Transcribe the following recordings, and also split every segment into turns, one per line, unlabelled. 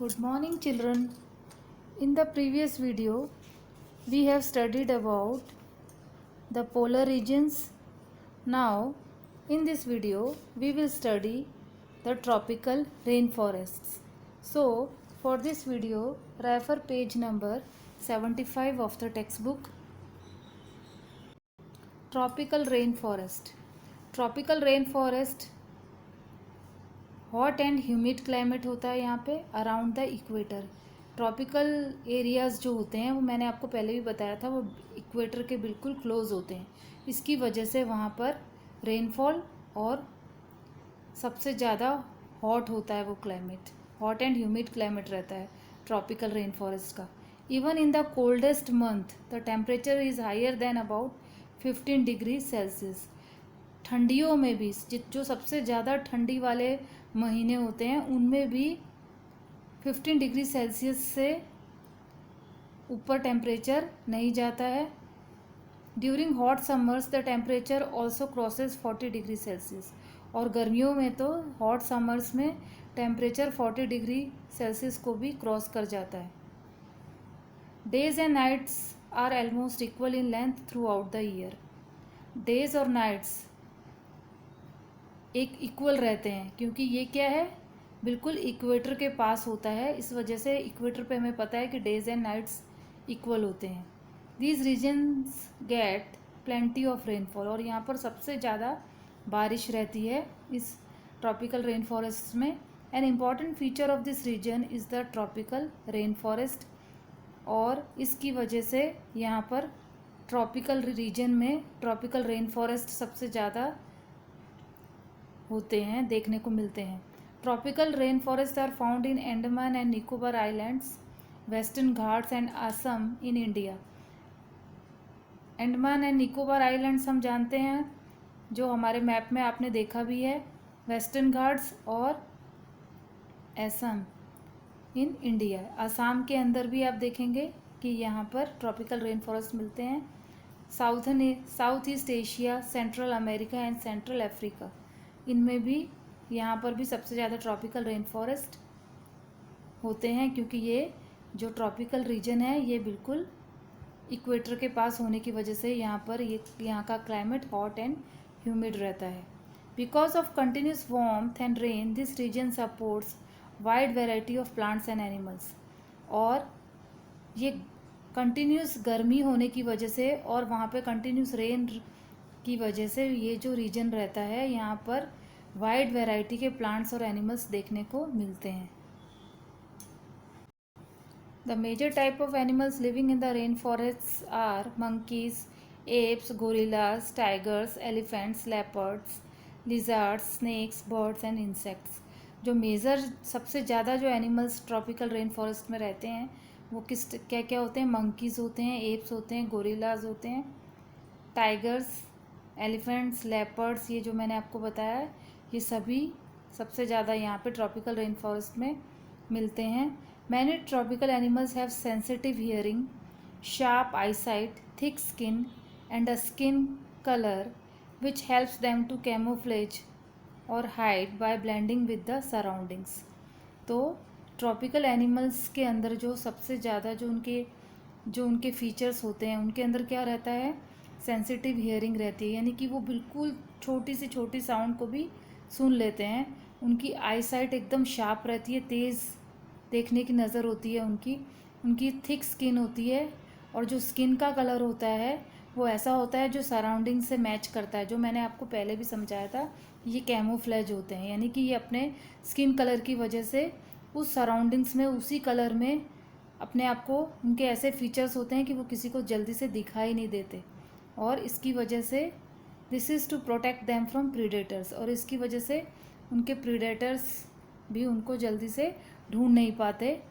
Good morning, children. In the previous video, we have studied about the polar regions. Now, in this video, we will study the tropical rainforests. So, for this video, refer page number 75 of the textbook. Tropical rainforest. Tropical rainforest hot and humid climate होता है यहाँ पे around the equator. Tropical areas जो होते हैं वो मैंने आपको पहले भी बताया था, वो इक्वेटर के बिल्कुल क्लोज होते हैं. इसकी वजह से वहाँ पर रेनफॉल और सबसे ज़्यादा हॉट होता है वो climate. Hot and humid climate रहता है ट्रॉपिकल रेन फॉरेस्ट का. Even in the coldest month the temperature is higher than about 15 degree Celsius. ठंडियों में भी जो सबसे ज़्यादा ठंडी वाले महीने होते हैं उनमें भी 15 डिग्री सेल्सियस से ऊपर टेम्परेचर नहीं जाता है. During hot summers the temperature also crosses 40 degree Celsius. और गर्मियों में तो हॉट समर्स में टेम्परेचर 40 डिग्री सेल्सियस को भी क्रॉस कर जाता है. Days and nights are almost equal in length throughout the year. Days और नाइट्स एक इक्वल रहते हैं क्योंकि ये क्या है, बिल्कुल इक्वेटर के पास होता है. इस वजह से इक्वेटर पे हमें पता है कि डेज एंड नाइट्स इक्वल होते हैं. These regions get plenty of rainfall. और यहाँ पर सबसे ज़्यादा बारिश रहती है इस ट्रॉपिकल रेन फॉरेस्ट में. An important feature of this region is the tropical rain forest. और इसकी वजह से यहाँ पर ट्रॉपिकल रीजन में ट्रॉपिकल रेन फॉरेस्ट सबसे ज़्यादा होते हैं, देखने को मिलते हैं. Tropical rain forest are found in Andaman and Nicobar islands, Western Ghats and Assam in India. Andaman and Nicobar islands हम जानते हैं, जो हमारे मैप में आपने देखा भी है. वेस्टर्न घाट्स और असम इन इंडिया. असम के अंदर भी आप देखेंगे कि यहाँ पर ट्रॉपिकल रेन फॉरेस्ट मिलते हैं. South east Asia, central America and central Africa, इनमें भी यहाँ पर भी सबसे ज़्यादा ट्रॉपिकल रेन फॉरेस्ट होते हैं क्योंकि ये जो ट्रॉपिकल रीजन है ये बिल्कुल इक्वेटर के पास होने की वजह से यहाँ का क्लाइमेट हॉट एंड ह्यूमिड रहता है. Because of continuous warmth and rain this region supports wide variety of plants and animals. और ये कंटिन्यूस गर्मी होने की वजह से और वहाँ पे कंटिन्यूस रेन की वजह से ये जो रीजन रहता है यहाँ पर वाइड वैरायटी के प्लांट्स और एनिमल्स देखने को मिलते हैं. The major type of animals living in the rain forest are monkeys, apes, gorillas, tigers, elephants, leopards, lizards, snakes, birds and insects. जो मेजर सबसे ज़्यादा जो एनिमल्स ट्रॉपिकल रेन फॉरेस्ट में रहते हैं वो क्या क्या होते हैं. मंकीज़ होते हैं, एप्स होते हैं, गोरिल्लाज होते हैं, टाइगर्स, एलिफेंट्स, लेपर्ड्स, ये जो मैंने आपको बताया है ये सभी सबसे ज़्यादा यहाँ पे ट्रॉपिकल रेन फॉरेस्ट में मिलते हैं. Many tropical animals have sensitive hearing, sharp eyesight, thick skin and a skin colour which helps them to camouflage और hide by blending with the surroundings. तो ट्रॉपिकल एनिमल्स के अंदर जो सबसे ज़्यादा जो उनके फीचर्स होते हैं उनके अंदर क्या रहता है, सेंसिटिव हियरिंग रहती है. यानी कि वो बिल्कुल छोटी से छोटी साउंड को भी सुन लेते हैं. उनकी आई साइट एकदम शार्प रहती है, तेज़ देखने की नज़र होती है उनकी थिक स्किन होती है. और जो स्किन का कलर होता है वो ऐसा होता है जो सराउंडिंग से मैच करता है. जो मैंने आपको पहले भी समझाया था, ये कैमोफ्लेज होते हैं. यानी कि ये अपने स्किन कलर की वजह से उस सराउंडिंग्स में उसी कलर में अपने आप को, उनके ऐसे फीचर्स होते हैं कि वो किसी को जल्दी से दिखाई नहीं देते. और इसकी वजह से this is to protect them from predators. और इसकी वजह से उनके प्रीडेटर्स भी उनको जल्दी से ढूंढ नहीं पाते.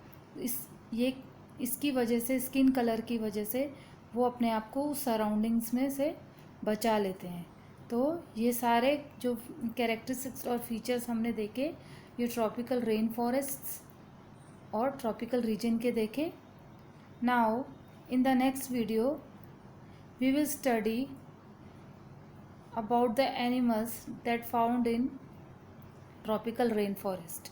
इसकी वजह से, स्किन कलर की वजह से वो अपने आप को उस सराउंडिंग्स में से बचा लेते हैं. तो ये सारे जो कैरेक्टरिस्टिक्स और फीचर्स हमने देखे, ये ट्रॉपिकल रेन फॉरेस्ट्स और ट्रॉपिकल रीजन के देखे. Now in the next video we will study about the animals that found in tropical rainforest.